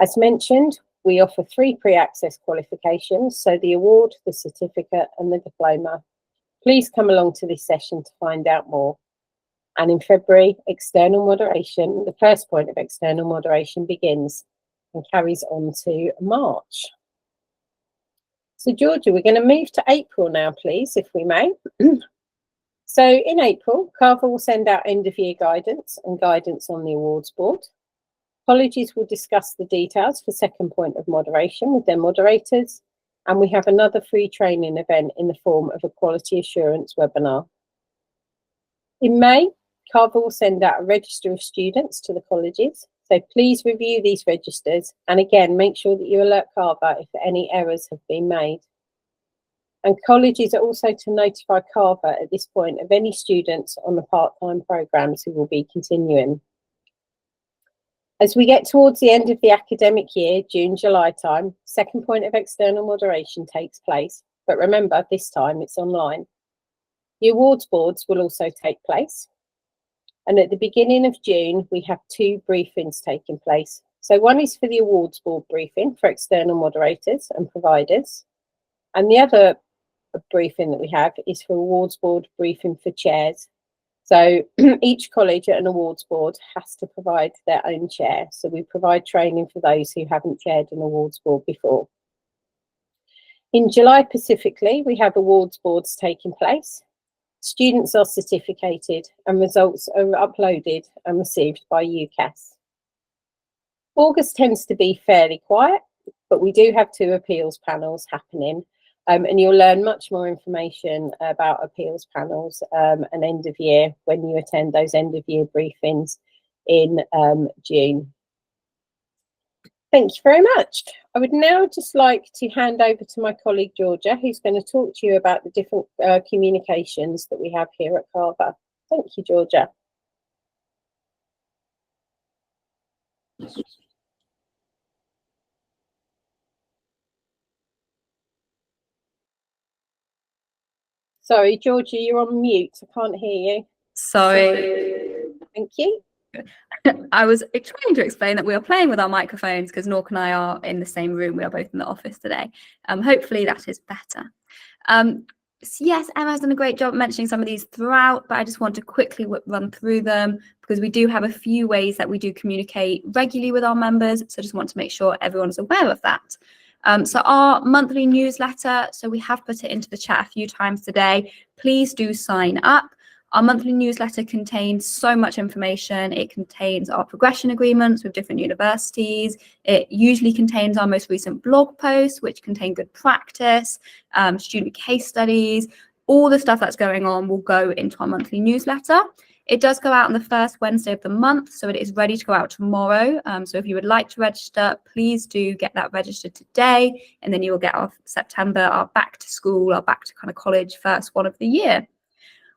A: As mentioned, we offer 3 pre-access qualifications, so the award, the certificate and the diploma. Please come along to this session to find out more. And in February, external moderation, the first point of external moderation begins and carries on to March. So Georgia, we're going to move to April now, please, if we may. So in April, CAVA will send out end of year guidance and guidance on the awards board. Colleges will discuss the details for second point of moderation with their moderators. And we have another free training event in the form of a quality assurance webinar. In May, CAVA will send out a register of students to the colleges. So please review these registers and again, make sure that you alert CAVA if any errors have been made. And colleges are also to notify CAVA at this point of any students on the part-time programmes who will be continuing. As we get towards the end of the academic year, June, July time, second point of external moderation takes place. But remember, this time it's online. The awards boards will also take place. And at the beginning of June, we have 2 briefings taking place. So one is for the awards board briefing for external moderators and providers. And the other briefing that we have is for awards board briefing for chairs. So each college at an awards board has to provide their own chair. So we provide training for those who haven't chaired an awards board before. In July specifically, we have awards boards taking place. Students are certificated and results are uploaded and received by UCAS. August tends to be fairly quiet, but we do have 2 appeals panels happening. And you'll learn much more information about appeals panels and end of year when you attend those end of year briefings in June. Thank you very much. I would now just like to hand over to my colleague Georgia, who's going to talk to you about the different communications that we have here at CAVA. Thank you, Georgia. Sorry, Georgia, you're on mute. I can't hear you.
E: Sorry.
A: Thank you.
E: I was trying to explain that we are playing with our microphones because Nork and I are in the same room. We are both in the office today. Hopefully that is better. So yes, Emma has done a great job mentioning some of these throughout, but I just want to quickly run through them because we do have a few ways that we do communicate regularly with our members. So I just want to make sure everyone is aware of that. So our monthly newsletter, so we have put it into the chat a few times today. Please do sign up. Our monthly newsletter contains so much information. It contains our progression agreements with different universities. It usually contains our most recent blog posts, which contain good practice, student case studies. All the stuff that's going on will go into our monthly newsletter. It does go out on the first Wednesday of the month, so it is ready to go out tomorrow. So if you would like to register, please do get that registered today, and then you will get our September, our back to school, our back to kind of college first one of the year.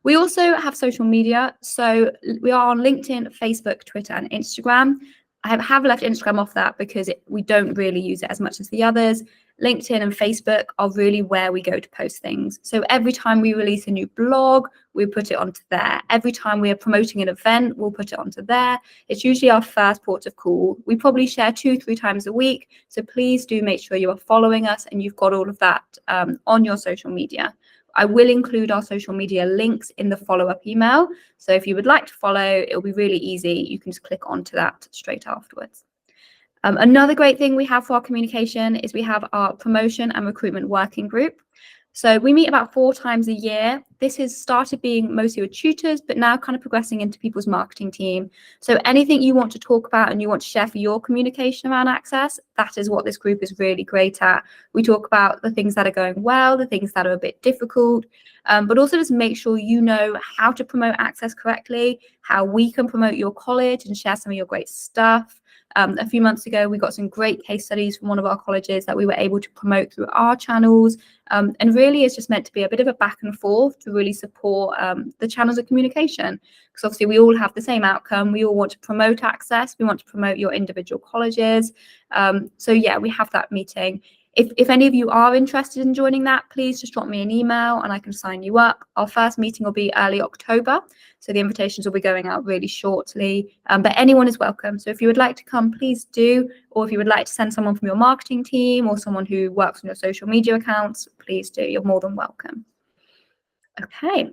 E: We also have social media. So we are on LinkedIn, Facebook, Twitter, and Instagram. I have left Instagram off that because we don't really use it as much as the others. LinkedIn and Facebook are really where we go to post things. So every time we release a new blog, we put it onto there. Every time we are promoting an event, we'll put it onto there. It's usually our first port of call. We probably share 2-3 times a week. So please do make sure you are following us and you've got all of that on your social media. I will include our social media links in the follow-up email. So if you would like to follow, it'll be really easy. You can just click onto that straight afterwards. Another great thing we have for our communication is we have our promotion and recruitment working group. So we meet about 4 times a year. This has started being mostly with tutors, but now kind of progressing into people's marketing team. So anything you want to talk about and you want to share for your communication around access, that is what this group is really great at. We talk about the things that are going well, the things that are a bit difficult, but also just make sure you know how to promote access correctly, how we can promote your college and share some of your great stuff. A few months ago, we got some great case studies from one of our colleges that we were able to promote through our channels. And really it's just meant to be a bit of a back and forth to really support the channels of communication. Because obviously we all have the same outcome. We all want to promote access. We want to promote your individual colleges. So yeah, we have that meeting. If any of you are interested in joining that, please just drop me an email and I can sign you up. Our first meeting will be early October. So the invitations will be going out really shortly, but anyone is welcome. So if you would like to come, please do. Or if you would like to send someone from your marketing team or someone who works on your social media accounts, please do. You're more than welcome. Okay.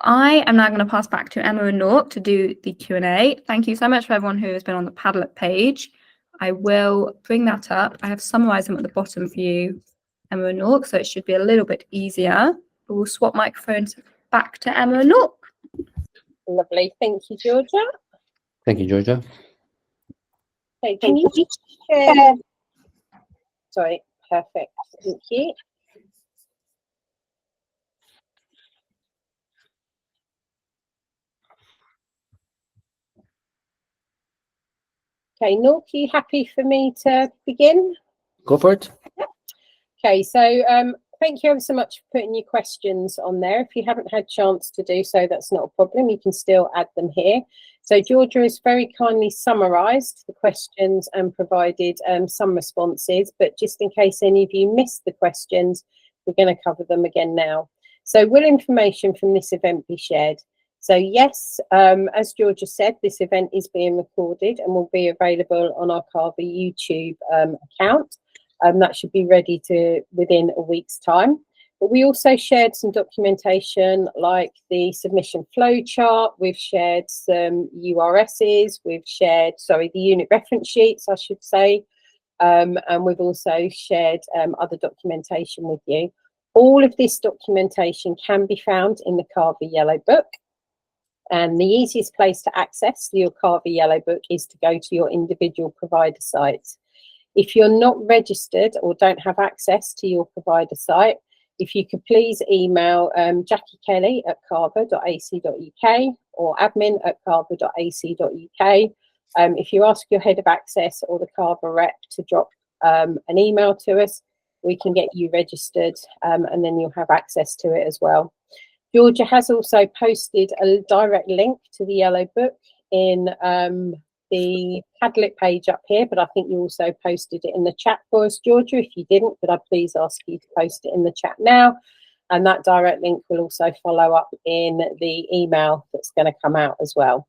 E: I am now going to pass back to Emma and Nork to do the Q&A. Thank you so much for everyone who has been on the Padlet page. I will bring that up. I have summarised them at the bottom for you, Emma and Nork, so it should be a little bit easier. But we'll swap microphones back to Emma and Nork.
A: Lovely. Thank you, Georgia.
B: Thank you, Georgia.
A: Okay, can you just share? Sorry, perfect. Thank you. Okay, Nork, are you happy for me to begin?
B: Go for it.
A: Okay, so thank you ever so much for putting your questions on there. If you haven't had a chance to do so, that's not a problem. You can still add them here. So Georgia has very kindly summarised the questions and provided some responses, but just in case any of you missed the questions, we're going to cover them again now. So will information from this event be shared? So yes, as Georgia said, this event is being recorded and will be available on our CAVA YouTube account. That should be ready to within a week's time. But we also shared some documentation like the submission flow chart. We've shared some URSs. We've shared, the unit reference sheets, I should say. And we've also shared other documentation with you. All of this documentation can be found in the CAVA Yellow Book. And the easiest place to access your CAVA Yellow Book is to go to your individual provider sites. If you're not registered or don't have access to your provider site, if you could please email Jackie Kelly at cava.ac.uk or admin@cava.ac.uk. If you ask your head of access or the CAVA rep to drop an email to us, we can get you registered and then you'll have access to it as well. Georgia has also posted a direct link to the Yellow Book in the Padlet page up here, but I think you also posted it in the chat for us, Georgia. If you didn't, could I please ask you to post it in the chat now? And that direct link will also follow up in the email that's going to come out as well.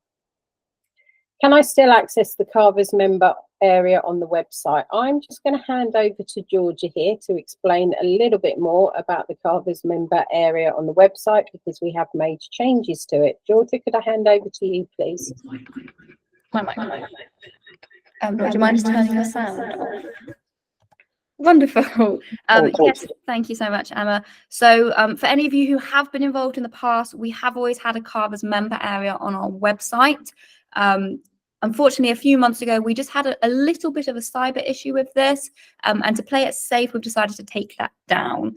A: Can I still access the CAVA's member area on the website? I'm just going to hand over to Georgia here to explain a little bit more about the CAVA's member area on the website because we have made changes to it. Georgia, could I hand over to you, please?
E: My microphone. Do you mind turning the sound off? Wonderful. Yes, thank you so much, Emma. So for any of you who have been involved in the past, we have always had a CAVA's member area on our website. Unfortunately, a few months ago, we just had a little bit of a cyber issue with this. And to play it safe, we've decided to take that down.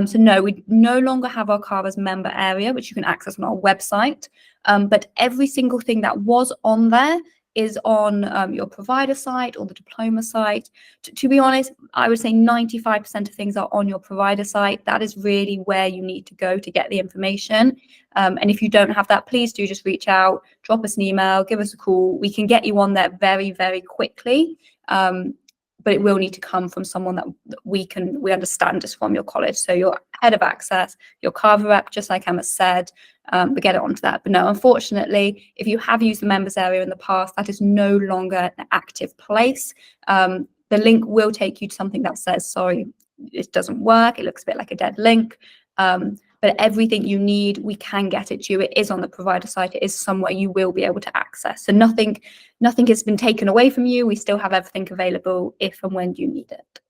E: So no, we no longer have our CAVA's member area, which you can access on our website. But every single thing that was on there is on your provider site or the diploma site. To be honest, I would say 95% of things are on your provider site. That is really where you need to go to get the information. And if you don't have that, please do just reach out, drop us an email, give us a call. We can get you on there very, very quickly. But it will need to come from someone that we understand is from your college. So your head of access, your CAVA rep, just like Emma said, but get it onto that. But no, unfortunately, if you have used the members area in the past, that is no longer an active place. The link will take you to something that says, sorry, it doesn't work. It looks a bit like a dead link. But everything you need, we can get it to you. It is on the provider site. It is somewhere you will be able to access. So nothing has been taken away from you. We still have everything available if and when you need it.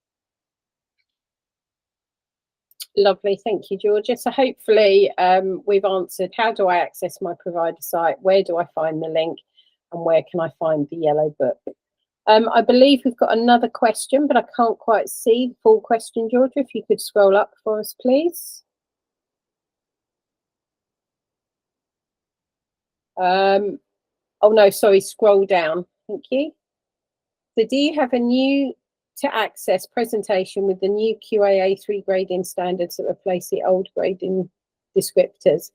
A: Lovely, thank you, Georgia. So hopefully we've answered, how do I access my provider site? Where do I find the link? And where can I find the yellow book? I believe we've got another question, but I can't quite see the full question, Georgia. If you could scroll up for us, please. Oh no, sorry, scroll down. Thank you. So do you have a new to access presentation with the new QAA 3 grading standards that replace the old grading descriptors?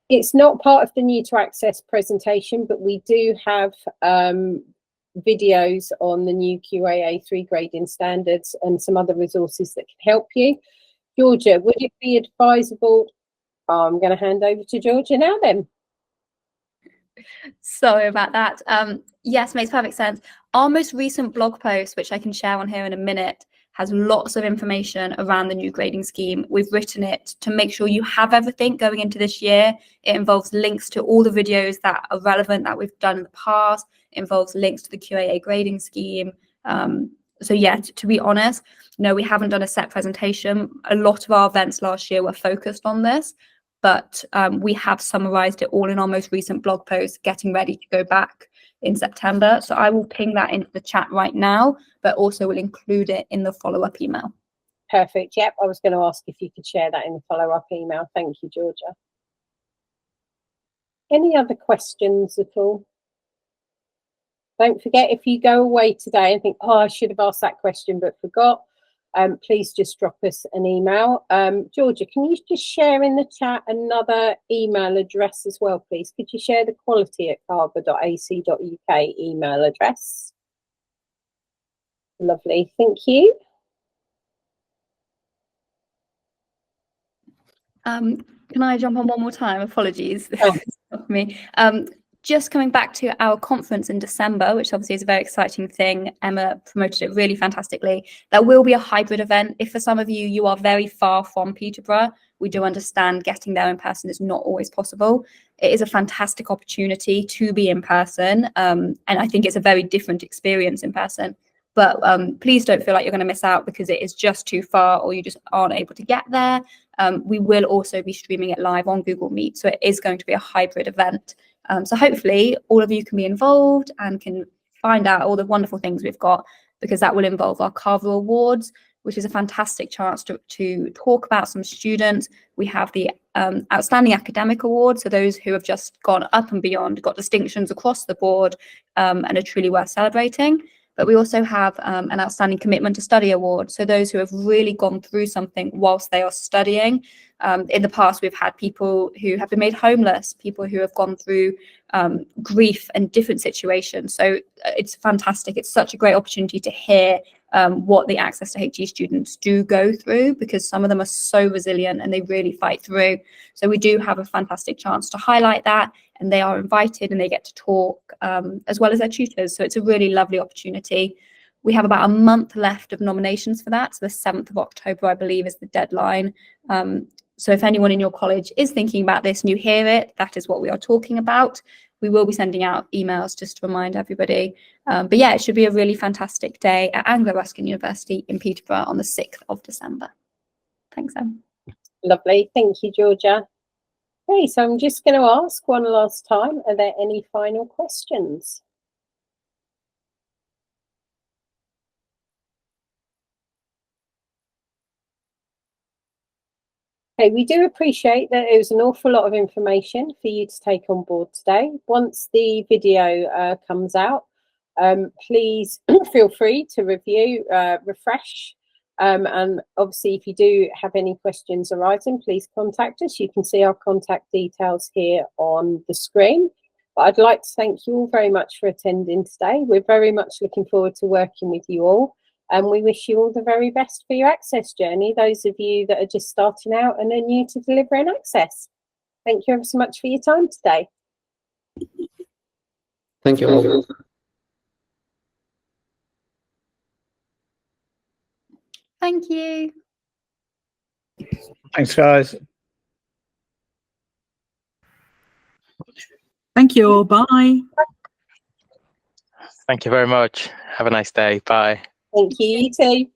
A: It's not part of the new to access presentation, but we do have videos on the new QAA 3 grading standards and some other resources that can help you. Georgia, would it be advisable? I'm going to hand over to Georgia now then.
E: Sorry about that. Yes, makes perfect sense. Our most recent blog post, which I can share on here in a minute, has lots of information around the new grading scheme. We've written it to make sure you have everything going into this year. It involves links to all the videos that are relevant that we've done in the past. It involves links to the QAA grading scheme. So yeah, to be honest, no, we haven't done a set presentation. A lot of our events last year were focused on this, but we have summarized it all in our most recent blog post, getting ready to go back in September. So I will ping that into the chat right now, but also will include it in the follow-up email.
A: Perfect. Yep, I was going to ask if you could share that in the follow-up email. Thank you, Georgia. Any other questions at all? Don't forget, if you go away today and think, oh, I should have asked that question but forgot, please just drop us an email. Georgia, can you just share in the chat another email address as well, please? Could you share the quality@cava.ac.uk email address? Lovely, thank you.
E: Can I jump on one more time? Apologies.
A: Oh.
E: Me. Just coming back to our conference in December, which obviously is a very exciting thing. Emma promoted it really fantastically. There will be a hybrid event. If for some of you, you are very far from Peterborough, we do understand getting there in person is not always possible. It is a fantastic opportunity to be in person. And I think it's a very different experience in person. But please don't feel like you're going to miss out because it is just too far or you just aren't able to get there. We will also be streaming it live on Google Meet. So it is going to be a hybrid event. So hopefully all of you can be involved and can find out all the wonderful things we've got, because that will involve our CAVA Awards, which is a fantastic chance to talk about some students. We have the Outstanding Academic Award, so those who have just gone up and beyond, got distinctions across the board and are truly worth celebrating. But we also have an Outstanding Commitment to Study Award. So those who have really gone through something whilst they are studying. In the past, we've had people who have been made homeless, people who have gone through grief and different situations. So it's fantastic. It's such a great opportunity to hear what the Access to HE students do go through, because some of them are so resilient and they really fight through. So we do have a fantastic chance to highlight that, and they are invited and they get to talk as well as their tutors. So it's a really lovely opportunity. We have about a month left of nominations for that. So the 7th of October, I believe, is the deadline. So if anyone in your college is thinking about this and you hear it, that is what we are talking about. We will be sending out emails just to remind everybody. But yeah, it should be a really fantastic day at Anglo-Ruskin University in Peterborough on the 6th of December. Thanks, Em.
A: Lovely. Thank you, Georgia. Okay, so I'm just going to ask one last time, are there any final questions? Okay, we do appreciate that it was an awful lot of information for you to take on board today. Once the video comes out, please feel free to review, refresh, and obviously if you do have any questions arising, please contact us. You can see our contact details here on the screen. But I'd like to thank you all very much for attending today. We're very much looking forward to working with you all. And we wish you all the very best for your access journey, those of you that are just starting out and are new to delivering access. Thank you ever so much for your time today.
B: Thank you all.
E: Thank you.
F: Thanks, guys.
G: Thank you all. Bye.
H: Thank you very much. Have a nice day. Bye.
A: Thank you, you too.